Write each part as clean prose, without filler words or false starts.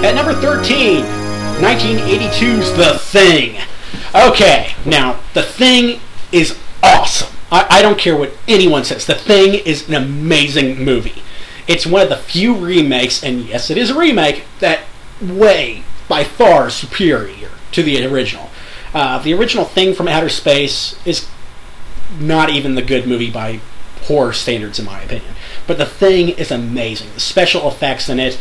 At number 13, 1982's The Thing. Okay, now, The Thing is awesome. I don't care what anyone says. The Thing is an amazing movie. It's one of the few remakes, and yes, it is a remake, that way, by far, superior to the original. The original Thing from Outer Space is not even the good movie by horror standards, in my opinion. But The Thing is amazing. The special effects in it,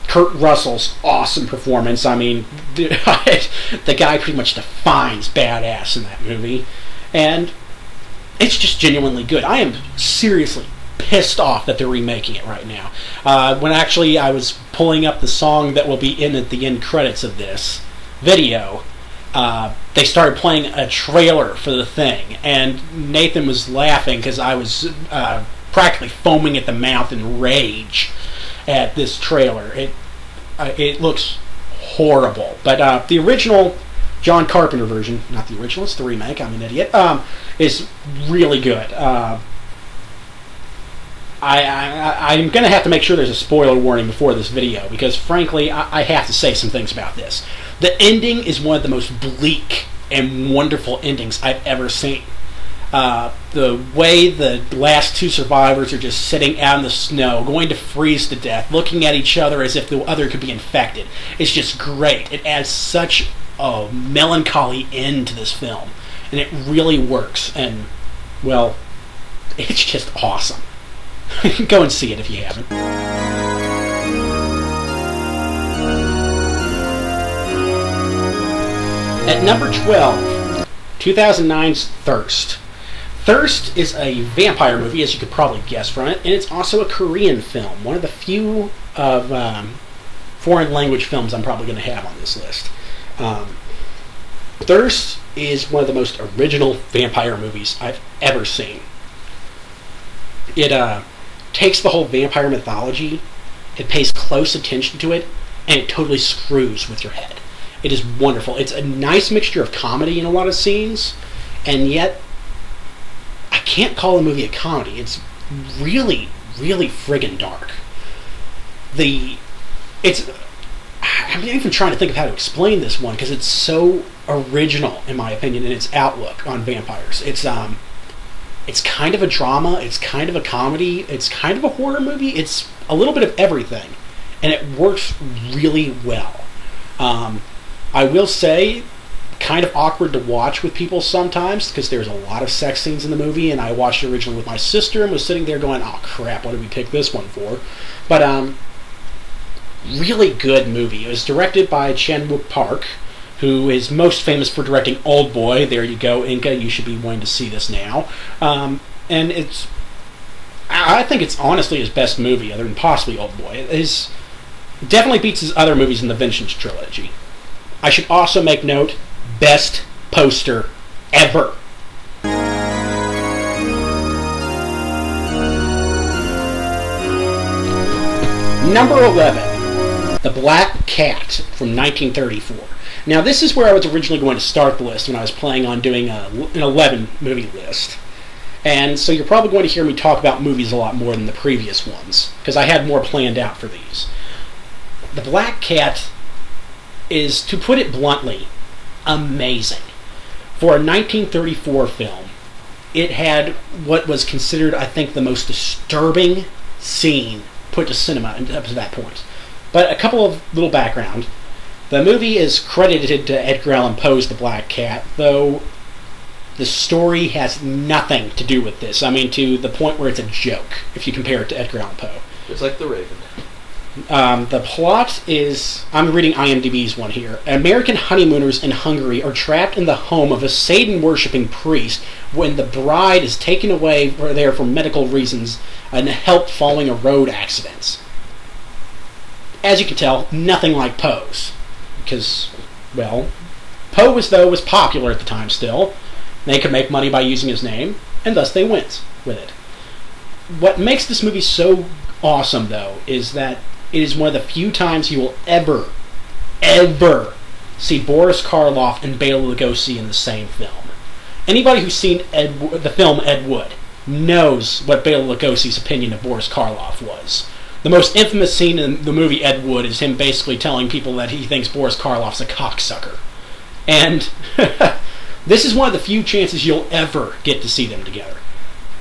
Kurt Russell's awesome performance. I mean, the guy pretty much defines badass in that movie. And it's just genuinely good. I am seriously pissed off that they're remaking it right now. When actually I was pulling up the song that will be in at the end credits of this video, they started playing a trailer for The Thing, and Nathan was laughing because I was practically foaming at the mouth in rage at this trailer. It looks horrible. But the original John Carpenter version, not the original, it's the remake, I'm an idiot, is really good. I'm going to have to make sure there's a spoiler warning before this video, because frankly, I have to say some things about this. The ending is one of the most bleak and wonderful endings I've ever seen. The way the last two survivors are just sitting out in the snow, going to freeze to death, looking at each other as if the other could be infected, is just great. It adds such a melancholy end to this film, and it really works, and, well, it's just awesome. Go and see it if you haven't. At number 12, 2009's Thirst. Thirst is a vampire movie, as you could probably guess from it, and it's also a Korean film, one of the few of foreign language films I'm probably going to have on this list. Thirst is one of the most original vampire movies I've ever seen. It takes the whole vampire mythology, it pays close attention to it, and it totally screws with your head. It is wonderful. It's a nice mixture of comedy in a lot of scenes, and yet I can't call the movie a comedy. It's really, really friggin' dark. I'm even trying to think of how to explain this one, because it's so original, in my opinion, in its outlook on vampires. It's kind of a drama, it's kind of a comedy, it's kind of a horror movie, it's a little bit of everything, and it works really well. I will say, kind of awkward to watch with people sometimes, because there's a lot of sex scenes in the movie, and I watched it originally with my sister and was sitting there going, oh crap, what did we pick this one for? But really good movie. It was directed by Chan-wook Park, who is most famous for directing Old Boy. There you go, Inca, you should be wanting to see this now. And I think it's honestly his best movie, other than possibly Old Boy. It definitely beats his other movies in the Vengeance trilogy. I should also make note, best poster ever. Number 11, The Black Cat from 1934. Now, this is where I was originally going to start the list when I was planning on doing an 11 movie list. And so you're probably going to hear me talk about movies a lot more than the previous ones, because I had more planned out for these. The Black Cat is, to put it bluntly, amazing. For a 1934 film, it had what was considered, I think, the most disturbing scene put to cinema up to that point. But a couple of little background. The movie is credited to Edgar Allan Poe's The Black Cat, though the story has nothing to do with this. I mean, to the point where it's a joke, if you compare it to Edgar Allan Poe. It's like The Raven. The plot is, I'm reading IMDb's one here. American honeymooners in Hungary are trapped in the home of a Satan-worshipping priest when the bride is taken away there for medical reasons and help following a road accident. As you can tell, nothing like Poe's. Because, well, Poe was popular at the time still. They could make money by using his name, and thus they went with it. What makes this movie so awesome, though, is that it is one of the few times you will ever see Boris Karloff and Bela Lugosi in the same film. Anybody who's seen the film Ed Wood knows what Bela Lugosi's opinion of Boris Karloff was. The most infamous scene in the movie Ed Wood is him basically telling people that he thinks Boris Karloff's a cocksucker. And this is one of the few chances you'll ever get to see them together.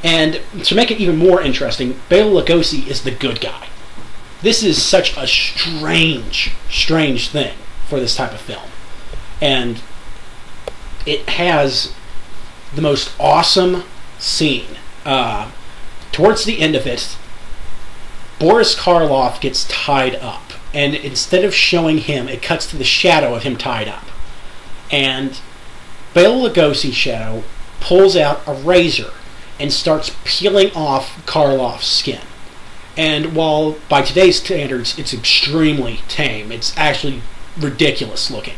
And to make it even more interesting, Bela Lugosi is the good guy. This is such a strange thing for this type of film. And it has the most awesome scene. Towards the end of it, Boris Karloff gets tied up. And instead of showing him, it cuts to the shadow of him tied up. And Bela Lugosi's shadow pulls out a razor and starts peeling off Karloff's skin. And while by today's standards it's extremely tame, it's actually ridiculous looking.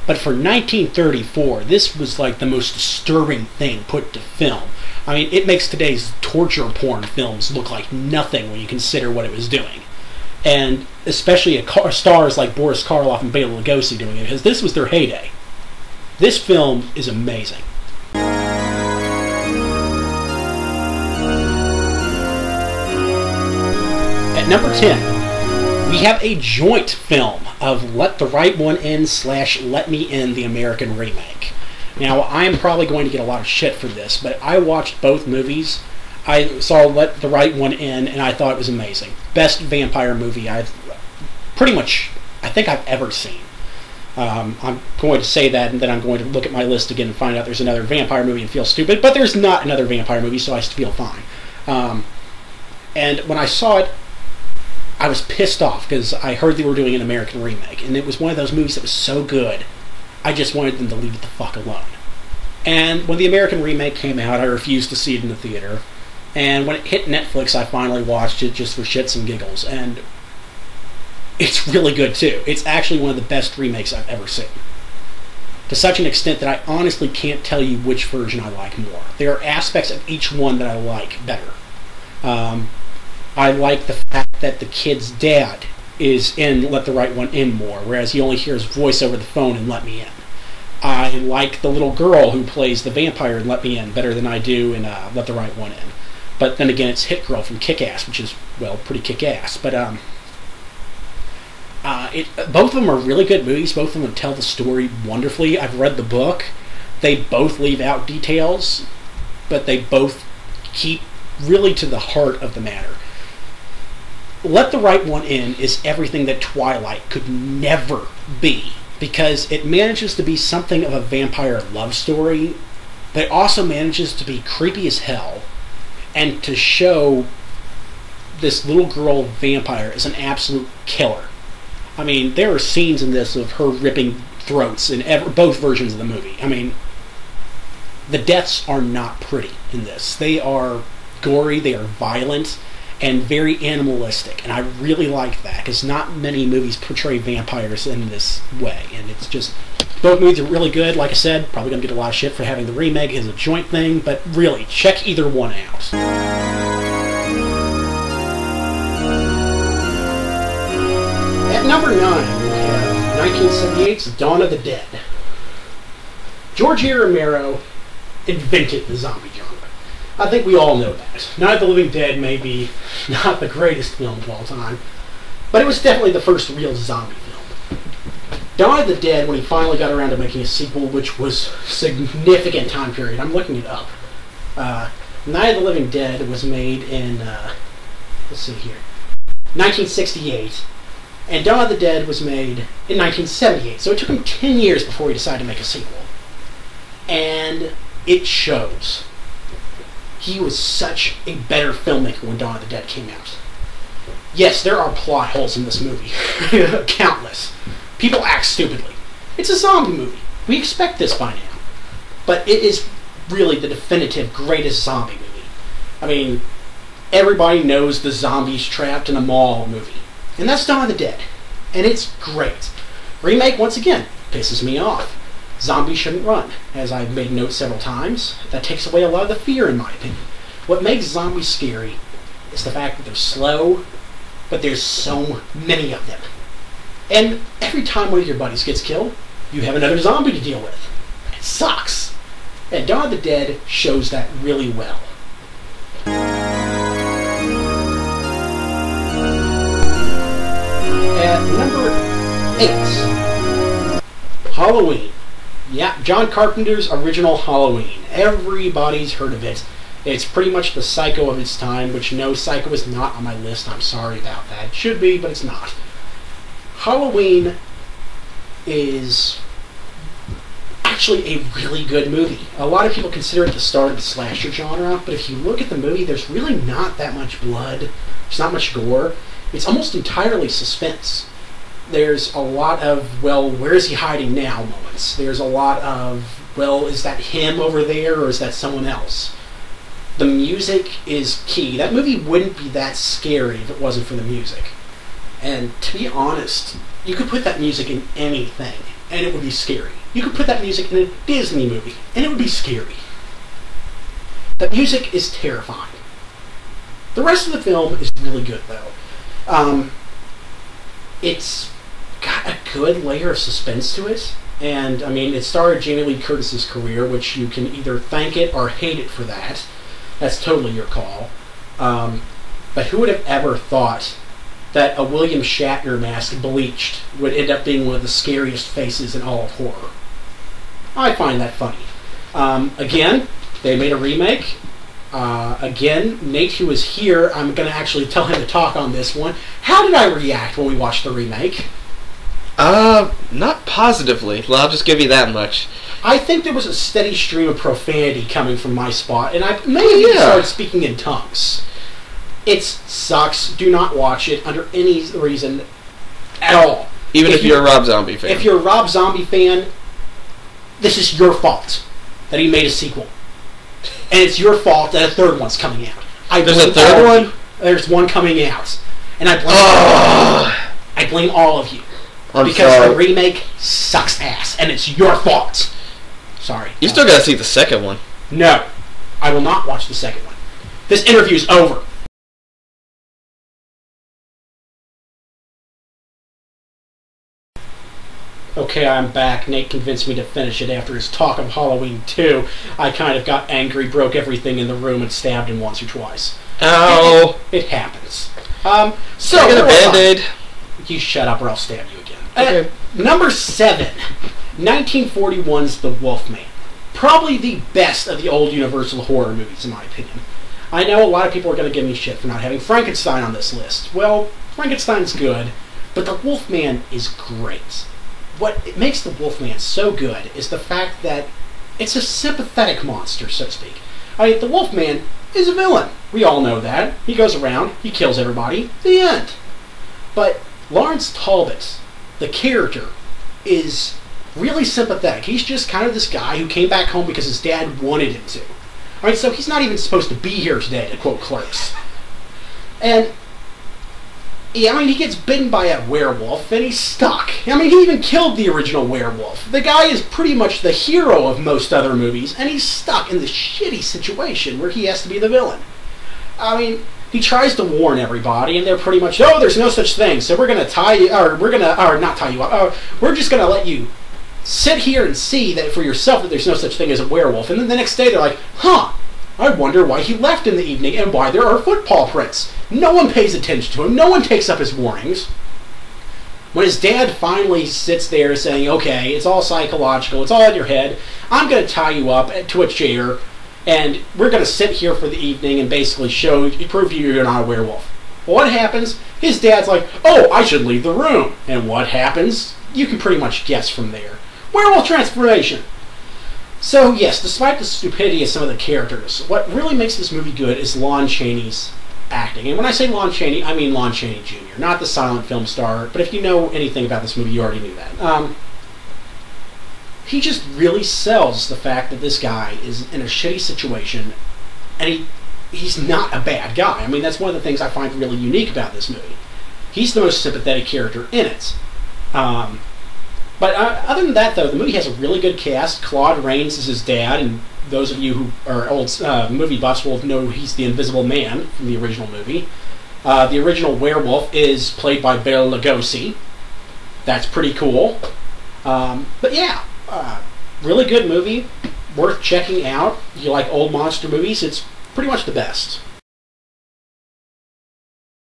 But for 1934, this was like the most disturbing thing put to film. I mean, it makes today's torture porn films look like nothing when you consider what it was doing. And especially stars like Boris Karloff and Bela Lugosi doing it, because this was their heyday. This film is amazing. At number 10, we have a joint film of Let the Right One In / Let Me In, the American remake. Now, I'm probably going to get a lot of shit for this, but I watched both movies. I saw Let the Right One In, and I thought it was amazing. Best vampire movie I think I've ever seen. I'm going to say that, and then I'm going to look at my list again and find out there's another vampire movie and feel stupid, but there's not another vampire movie, so I feel fine. And when I saw it, I was pissed off because I heard they were doing an American remake, and it was one of those movies that was so good, I just wanted them to leave it the fuck alone. And when the American remake came out, I refused to see it in the theater, and when it hit Netflix, I finally watched it just for shits and giggles, and it's really good too. It's actually one of the best remakes I've ever seen. To such an extent that I honestly can't tell you which version I like more. There are aspects of each one that I like better. I like the fact that the kid's dad is in Let the Right One In more, whereas you only hear his voice over the phone in Let Me In. I like the little girl who plays the vampire in Let Me In better than I do in Let the Right One In. But then again, it's Hit Girl from Kick-Ass, which is, well, pretty kick-ass. But both of them are really good movies. Both of them tell the story wonderfully. I've read the book. They both leave out details, but they both keep really to the heart of the matter. Let the Right One In is everything that Twilight could never be, because it manages to be something of a vampire love story, but it also manages to be creepy as hell, and to show this little girl vampire as an absolute killer. I mean, there are scenes in this of her ripping throats in both versions of the movie. I mean, the deaths are not pretty in this. They are gory, they are violent, and very animalistic. And I really like that, because not many movies portray vampires in this way. And it's just, both movies are really good. Like I said, probably going to get a lot of shit for having the remake as a joint thing, but really, check either one out. At number 9, we have 1978's Dawn of the Dead. George A. Romero invented the zombie genre. I think we all know that. Night of the Living Dead may be not the greatest film of all time, but it was definitely the first real zombie film. Dawn of the Dead, when he finally got around to making a sequel, which was a significant time period, I'm looking it up. Night of the Living Dead was made in, let's see here, 1968, and Dawn of the Dead was made in 1978, so it took him 10 years before he decided to make a sequel. And it shows. He was such a better filmmaker when Dawn of the Dead came out. Yes, there are plot holes in this movie. Countless. People act stupidly. It's a zombie movie. We expect this by now. But it is really the definitive greatest zombie movie. I mean, everybody knows the zombies trapped in a mall movie. And that's Dawn of the Dead. And it's great. Remake, once again, pisses me off. Zombies shouldn't run, as I've made note several times. That takes away a lot of the fear, in my opinion. What makes zombies scary is the fact that they're slow, but there's so many of them. And every time one of your buddies gets killed, you have another zombie to deal with. It sucks. And Dawn of the Dead shows that really well. number 8. Halloween. Yeah, John Carpenter's original Halloween. Everybody's heard of it. It's pretty much the Psycho of its time, which no, Psycho is not on my list. I'm sorry about that. It should be, but it's not. Halloween is actually a really good movie. A lot of people consider it the start of the slasher genre, but if you look at the movie, there's really not that much blood. There's not much gore. It's almost entirely suspense. There's a lot of, well, where is he hiding now moments. There's a lot of, well, is that him over there or is that someone else? The music is key. That movie wouldn't be that scary if it wasn't for the music. And to be honest, you could put that music in anything and it would be scary. You could put that music in a Disney movie and it would be scary. The music is terrifying. The rest of the film is really good though. It's got a good layer of suspense to it, and I mean, it started Jamie Lee Curtis's career, which you can either thank it or hate it for that. That's totally your call. But who would have ever thought that a William Shatner mask bleached would end up being one of the scariest faces in all of horror? I find that funny. Again, they made a remake. Again, Nate, who is here, I'm going to actually tell him to talk on this one. How did I react when we watched the remake? Not positively. Well, I'll just give you that much. I think there was a steady stream of profanity coming from my spot, and I maybe started speaking in tongues. It sucks. Do not watch it under any reason at all. Even if you're a Rob Zombie fan. If you're a Rob Zombie fan, this is your fault that he made a sequel. And it's your fault that a third one's coming out. There's a third one? There's one coming out. And I blame all of you. I'm because sorry. the remake sucks ass. And it's your fault. Sorry. You still gotta see the second one. No. I will not watch the second one. This interview's over. Okay, I'm back. Nate convinced me to finish it after his talk of Halloween 2. I kind of got angry, broke everything in the room, and stabbed him once or twice. Ow! It happens. So I get a Band-Aid. You shut up or I'll stab you again. Okay. Number 7. 1941's The Wolfman. Probably the best of the old Universal horror movies, in my opinion. I know a lot of people are going to give me shit for not having Frankenstein on this list. Well, Frankenstein's good, but The Wolfman is great. What makes the Wolfman so good is the fact that it's a sympathetic monster, so to speak. I mean, the Wolfman is a villain. We all know that. He goes around, he kills everybody, the end. But Lawrence Talbot, the character, is really sympathetic. He's just kind of this guy who came back home because his dad wanted him to. Alright, so he's not even supposed to be here today, to quote Clerks. And yeah, I mean, he gets bitten by a werewolf, and he's stuck. I mean, he even killed the original werewolf. The guy is pretty much the hero of most other movies, and he's stuck in this shitty situation where he has to be the villain. I mean, he tries to warn everybody, and they're pretty much, oh, there's no such thing, so we're going to tie you, or we're going to, or not tie you up, we're just going to let you sit here and see that for yourself that there's no such thing as a werewolf. And then the next day they're like, huh, I wonder why he left in the evening and why there are footpaw prints. No one pays attention to him. No one takes up his warnings. When his dad finally sits there saying, okay, it's all psychological, it's all in your head, I'm going to tie you up to a chair, and we're going to sit here for the evening and basically prove to you you're not a werewolf. Well, what happens? His dad's like, oh, I should leave the room. And what happens? You can pretty much guess from there. Werewolf transformation. So yes, despite the stupidity of some of the characters, what really makes this movie good is Lon Chaney's acting. And when I say Lon Chaney, I mean Lon Chaney Jr., not the silent film star, but if you know anything about this movie, you already knew that. He just really sells the fact that this guy is in a shitty situation, and he's not a bad guy. I mean, that's one of the things I find really unique about this movie. He's the most sympathetic character in it. But other than that, though, the movie has a really good cast. Claude Rains is his dad, and those of you who are old movie buffs will know he's the Invisible Man from the original movie. The original werewolf is played by Bela Lugosi. That's pretty cool. But yeah, really good movie, worth checking out. If you like old monster movies, it's pretty much the best.